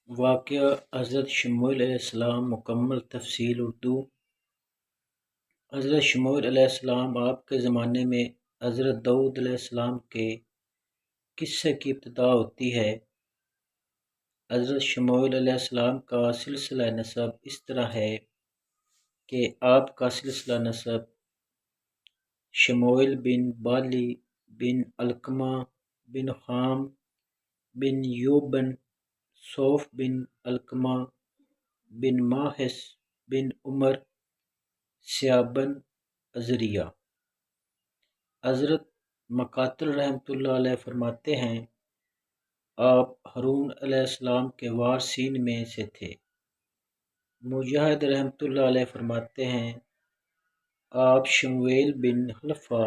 واقعہ حضرت شموئیل علیہ السلام مکمل تفصیل اردو۔ حضرت شموئیل علیہ السلام آپ کے زمانے میں حضرت داؤد علیہ السلام کے قصے کی ابتدا ہوتی ہے۔ حضرت شموئیل علیہ السلام کا سلسلہ نسب اس طرح ہے کہ آپ کا سلسلہ نسب شموئیل بن بالی بن علقمہ بن خام بن یوبن صوف بن علقمہ بن ماحس بن عمر سیابن ازریہ۔ حضرت مقاتل رحمۃ اللہ علیہ فرماتے ہیں آپ ہارون علیہ السلام کے وارثین میں سے تھے۔ مجاہد رحمۃ اللہ علیہ فرماتے ہیں آپ شموئیل بن حلفہ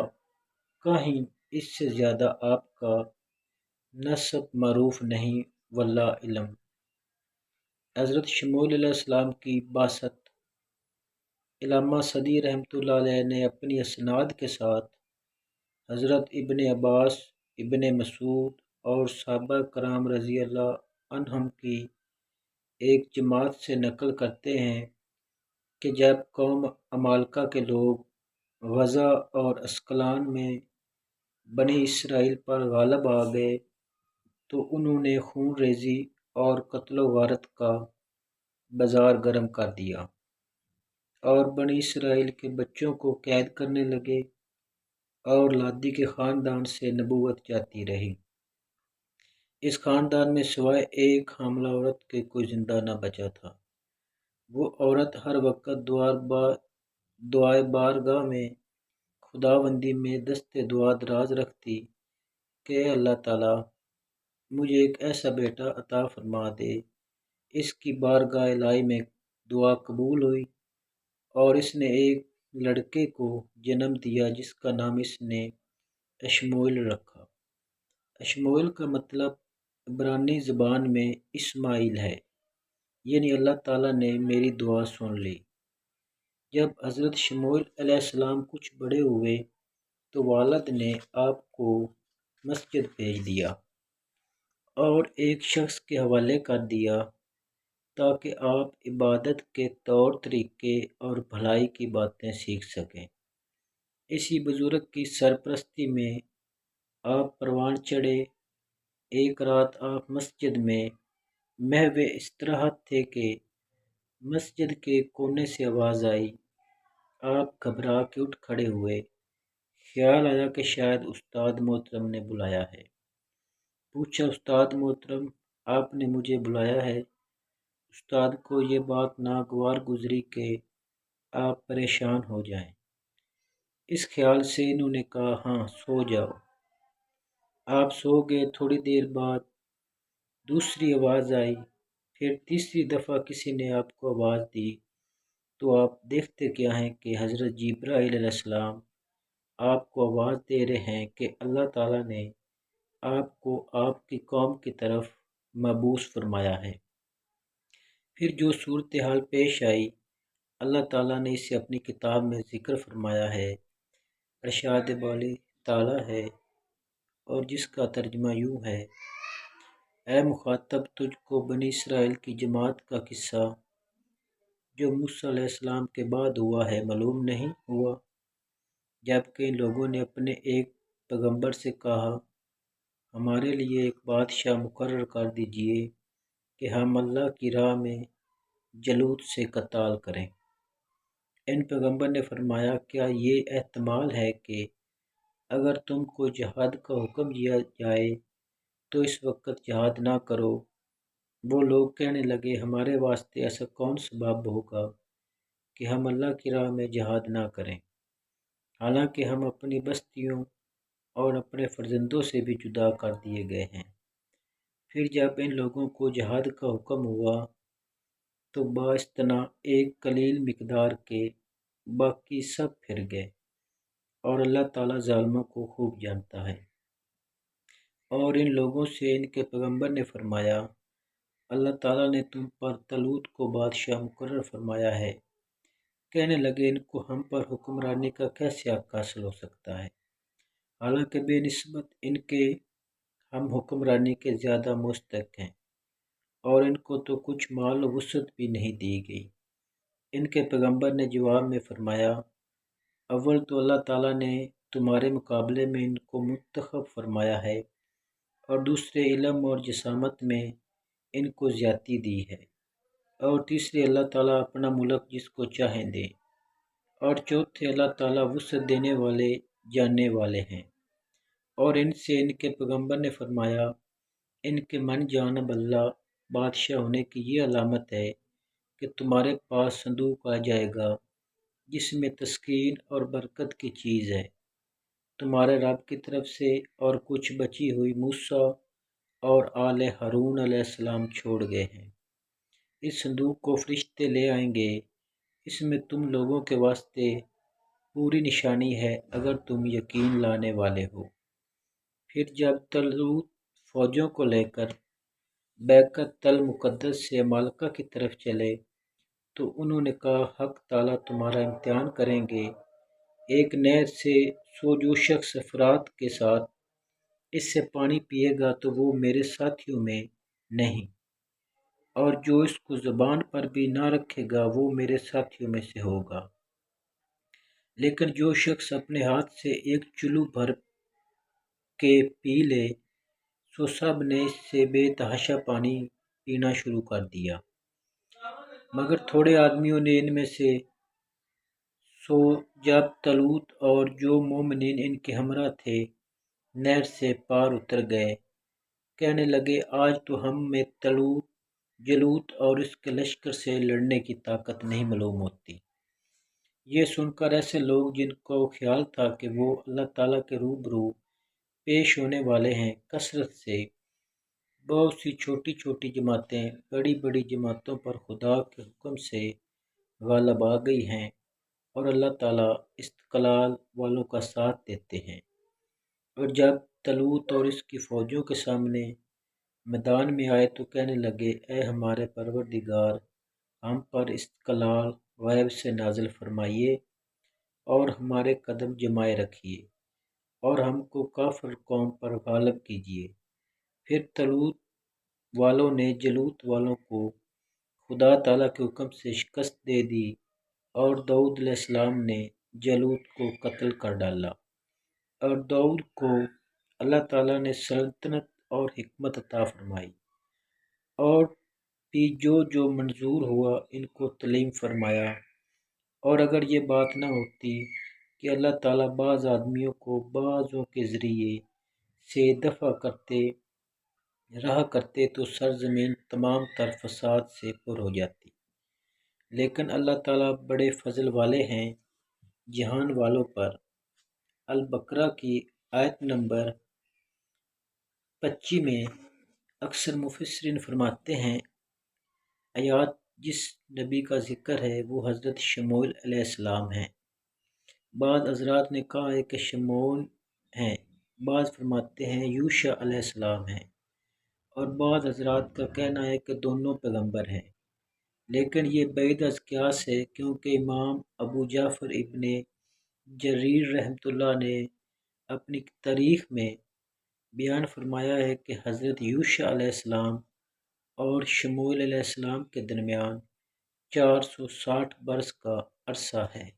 کہیں اس سے زیادہ آپ کا نسب معروف نہیں واللہ علم۔ حضرت شموئیل علیہ السلام کی بعثت۔ علامہ سعدی رحمۃ اللہ علیہ نے اپنی اسناد کے ساتھ حضرت ابن عباس، ابن مسعود اور صحابہ کرام رضی اللہ عنہم کی ایک جماعت سے نقل کرتے ہیں کہ جب قوم عمالقہ کے لوگ غزہ اور اسقلان میں بنی اسرائیل پر غالب آ گئے تو انہوں نے خون ریزی اور قتل و غارت کا بازار گرم کر دیا اور بنی اسرائیل کے بچوں کو قید کرنے لگے اور لادی کے خاندان سے نبوت جاتی رہی۔ اس خاندان میں سوائے ایک حاملہ عورت کے کوئی زندہ نہ بچا تھا۔ وہ عورت ہر وقت دعائے بارگاہ میں خداوندی میں دست دعا دراز رکھتی کہ اے اللہ تعالیٰ مجھے ایک ایسا بیٹا عطا فرما دے۔ اس کی بارگاہ الہی میں دعا قبول ہوئی اور اس نے ایک لڑکے کو جنم دیا جس کا نام اس نے اشموئیل رکھا۔ اشموئیل کا مطلب عبرانی زبان میں اسماعیل ہے، یعنی اللہ تعالیٰ نے میری دعا سن لی۔ جب حضرت شموئیل علیہ السلام کچھ بڑے ہوئے تو والد نے آپ کو مسجد بھیج دیا اور ایک شخص کے حوالے کر دیا تاکہ آپ عبادت کے طور طریقے اور بھلائی کی باتیں سیکھ سکیں۔ اسی بزرگ کی سرپرستی میں آپ پروان چڑھے۔ ایک رات آپ مسجد میں محو استراحت تھے کہ مسجد کے کونے سے آواز آئی۔ آپ گھبرا کے اٹھ کھڑے ہوئے۔ خیال آیا کہ شاید استاد محترم نے بلایا ہے۔ پوچھا استاد محترم آپ نے مجھے بلایا ہے؟ استاد کو یہ بات ناگوار گزری کہ آپ پریشان ہو جائیں۔ اس خیال سے انہوں نے کہا ہاں سو جاؤ۔ آپ سو گئے۔ تھوڑی دیر بعد دوسری آواز آئی، پھر تیسری دفعہ کسی نے آپ کو آواز دی تو آپ دیکھتے کیا ہیں کہ حضرت جبرائیل علیہ السلام آپ کو آواز دے رہے ہیں کہ اللہ تعالیٰ نے آپ کو آپ کی قوم کی طرف مبعوث فرمایا ہے۔ پھر جو صورتحال پیش آئی اللہ تعالیٰ نے اسے اپنی کتاب میں ذکر فرمایا ہے۔ ارشاد باری تعالیٰ ہے اور جس کا ترجمہ یوں ہے، اے مخاطب تجھ کو بنی اسرائیل کی جماعت کا قصہ جو موسیٰ علیہ السلام کے بعد ہوا ہے معلوم نہیں ہوا، جبکہ ان لوگوں نے اپنے ایک پیغمبر سے کہا ہمارے لیے ایک بادشاہ مقرر کر دیجئے کہ ہم اللہ کی راہ میں جلود سے قتال کریں۔ ان پیغمبر نے فرمایا کیا یہ احتمال ہے کہ اگر تم کو جہاد کا حکم دیا جائے تو اس وقت جہاد نہ کرو؟ وہ لوگ کہنے لگے ہمارے واسطے ایسا کون سبب ہوگا کہ ہم اللہ کی راہ میں جہاد نہ کریں، حالانکہ ہم اپنی بستیوں اور اپنے فرزندوں سے بھی جدا کر دیے گئے ہیں۔ پھر جب ان لوگوں کو جہاد کا حکم ہوا تو بااستثناء ایک قلیل مقدار کے باقی سب پھر گئے، اور اللہ تعالیٰ ظالموں کو خوب جانتا ہے۔ اور ان لوگوں سے ان کے پیغمبر نے فرمایا اللہ تعالیٰ نے تم پر طالوت کو بادشاہ مقرر فرمایا ہے۔ کہنے لگے ان کو ہم پر حکمرانی کا کیسے حق حاصل ہو سکتا ہے، حالانکہ بے نسبت ان کے ہم حکمرانی کے زیادہ مستحق ہیں۔ اور ان کو تو کچھ مال و وسعت بھی نہیں دی گئی۔ ان کے پیغمبر نے جواب میں فرمایا، اول تو اللہ تعالیٰ نے تمہارے مقابلے میں ان کو منتخب فرمایا ہے، اور دوسرے علم اور جسامت میں ان کو زیادتی دی ہے، اور تیسرے اللہ تعالیٰ اپنا ملک جس کو چاہیں دے، اور چوتھے اللہ تعالیٰ وسعت دینے والے جاننے والے ہیں۔ اور ان سے ان کے پیغمبر نے فرمایا، ان کے من جانب اللہ بادشاہ ہونے کی یہ علامت ہے کہ تمہارے پاس صندوق آ جائے گا جس میں تسکین اور برکت کی چیز ہے تمہارے رب کی طرف سے، اور کچھ بچی ہوئی موسیٰ اور آل ہارون علیہ السلام چھوڑ گئے ہیں۔ اس صندوق کو فرشتے لے آئیں گے، اس میں تم لوگوں کے واسطے پوری نشانی ہے اگر تم یقین لانے والے ہو۔ پھر جب طالوت فوجوں کو لے کر بیت المقدس سے مالکہ کی طرف چلے تو انہوں نے کہا، حق تعالیٰ تمہارا امتحان کریں گے، ایک نہر سے جو شخص افراد کے ساتھ اس سے پانی پیے گا تو وہ میرے ساتھیوں میں نہیں، اور جو اس کو زبان پر بھی نہ رکھے گا وہ میرے ساتھیوں میں سے ہوگا، لیکن جو شخص اپنے ہاتھ سے ایک چلو بھر کے پی لے سو سب نے اس سے بے تحاشا پانی پینا شروع کر دیا، مگر تھوڑے آدمیوں نے ان میں سے سو جب طالوت اور جو مومنین ان کے ہمراہ تھے نہر سے پار اتر گئے، کہنے لگے، آج تو ہم میں جلوت اور اس کے لشکر سے لڑنے کی طاقت نہیں معلوم ہوتی۔ یہ سن کر ایسے لوگ جن کو خیال تھا کہ وہ اللہ تعالیٰ کے روبرو پیش ہونے والے ہیں، کثرت سے بہت سی چھوٹی چھوٹی جماعتیں بڑی بڑی جماعتوں پر خدا کے حکم سے غالب آ گئی ہیں، اور اللہ تعالیٰ استقلال والوں کا ساتھ دیتے ہیں۔ اور جب طالوت اور اس کی فوجوں کے سامنے میدان میں آئے تو کہنے لگے، اے ہمارے پروردگار، ہم پر استقلال غیب سے نازل فرمائیے اور ہمارے قدم جمائے رکھیے، اور ہم کو کافر قوم پر غالب کیجیے۔ پھر طالوت والوں نے جلوت والوں کو خدا تعالیٰ کے حکم سے شکست دے دی، اور داؤد علیہ السلام نے جلوت کو قتل کر ڈالا، اور داؤد کو اللہ تعالیٰ نے سلطنت اور حکمت عطا فرمائی، اور بھی جو منظور ہوا ان کو تعلیم فرمایا۔ اور اگر یہ بات نہ ہوتی کہ اللہ تعالیٰ بعض آدمیوں کو بعضوں کے ذریعے سے دفع کرتے رہا کرتے تو سرزمین تمام تر فساد سے پر ہو جاتی، لیکن اللہ تعالیٰ بڑے فضل والے ہیں جہان والوں پر۔ البقرہ کی آیت نمبر 25 میں اکثر مفسرین فرماتے ہیں، آیات جس نبی کا ذکر ہے وہ حضرت شموئیل علیہ السلام ہیں۔ بعض حضرات نے کہا ہے کہ شمعون ہیں، بعض فرماتے ہیں یوشع علیہ السلام ہیں، اور بعض حضرات کا کہنا ہے کہ دونوں پیغمبر ہیں، لیکن یہ بعید از قیاس ہے، کیونکہ امام ابو جعفر ابن جریر رحمۃ اللہ نے اپنی تاریخ میں بیان فرمایا ہے کہ حضرت یوشع علیہ السلام اور شموئیل علیہ السلام کے درمیان 460 برس کا عرصہ ہے۔